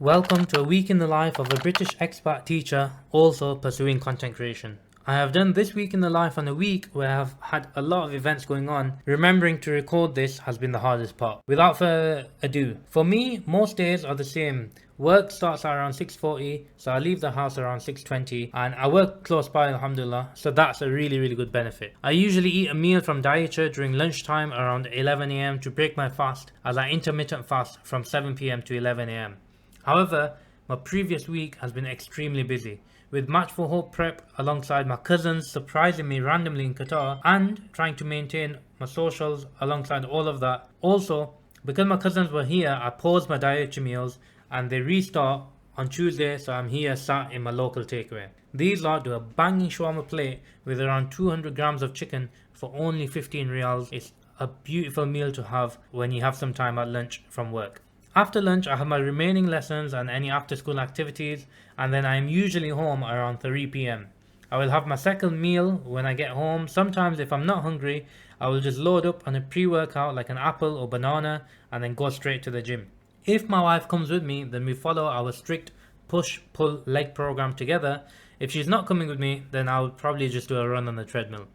Welcome to a week in the life of a British expat teacher also pursuing content creation. I have done this week in the life on a week where I have had a lot of events going on. Remembering to record this has been the hardest part. Without further ado, for me, most days are the same. Work starts at around 6:40, so I leave the house around 6:20, and I work close by, alhamdulillah, so that's a really good benefit. I usually eat a meal from Daicha during lunchtime around 11 am to break my fast, as I intermittent fast from 7 pm to 11 am. However, my previous week has been extremely busy, with Match for Hope prep alongside my cousins surprising me randomly in Qatar and trying to maintain my socials alongside all of that. Also, because my cousins were here, I paused my dietary meals and they restart on Tuesday, so I'm here sat in my local takeaway. These lot do a banging shawarma plate with around 200 grams of chicken for only 15 riyals. It's a beautiful meal to have when you have some time at lunch from work. After lunch, I have my remaining lessons and any after school activities, and then I am usually home around 3 pm. I will have my second meal when I get home. Sometimes if I'm not hungry, I will just load up on a pre-workout like an apple or banana and then go straight to the gym. If my wife comes with me, then we follow our strict push-pull leg program together. If she's not coming with me, then I would probably just do a run on the treadmill.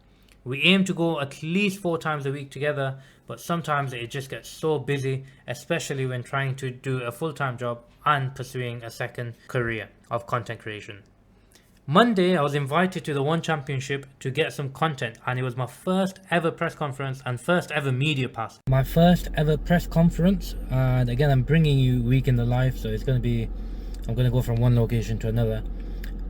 We aim to go at least 4 times a week together, but sometimes it just gets so busy, especially when trying to do a full-time job and pursuing a second career of content creation. Monday, I was invited to the One Championship to get some content, and it was my first ever press conference and first ever media pass. My first ever press conference, and again, I'm bringing you week in the life, so I'm going to go from one location to another.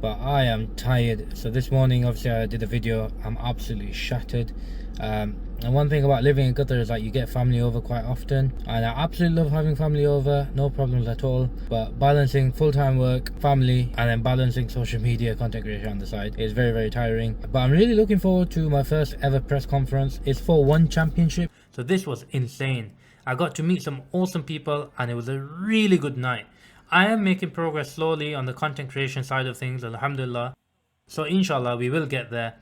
But I am tired. So this morning, obviously, I did a video. I'm absolutely shattered. And one thing about living in Qatar is that you get family over quite often, and I absolutely love having family over, no problems at all. But balancing full-time work, family, and then balancing social media content creation on the side is very tiring. But I'm really looking forward to my first ever press conference. It's for One Championship, so this was insane. I got to meet some awesome people, and it was a really good night. I am making progress slowly on the content creation side of things, alhamdulillah. So inshallah we will get there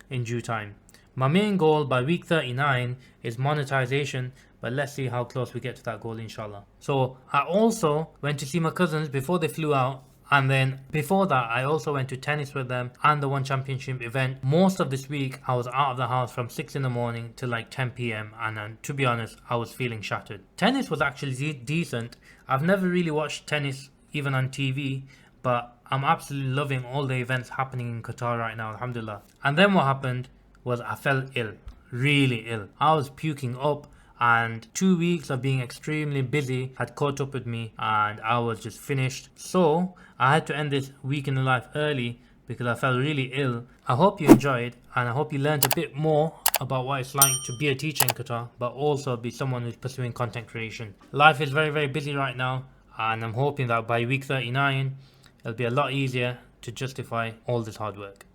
in due time. My main goal by week 39 is monetization, but let's see how close we get to that goal, inshallah. So I also went to see my cousins before they flew out, and then before that I also went to tennis with them and the One Championship event. Most of this week I was out of the house from 6 in the morning till like 10 pm, and to be honest, I was feeling shattered. Tennis was actually decent. I've never really watched tennis even on TV, but I'm absolutely loving all the events happening in Qatar right now, alhamdulillah. And then what happened was I fell ill, really ill. I was puking up, and 2 weeks of being extremely busy had caught up with me, and I was just finished. So I had to end this week in the life early because I felt really ill. I hope you enjoyed, and I hope you learned a bit more about what it's like to be a teacher in Qatar, but also be someone who's pursuing content creation. Life is very busy right now, and I'm hoping that by week 39 it'll be a lot easier to justify all this hard work.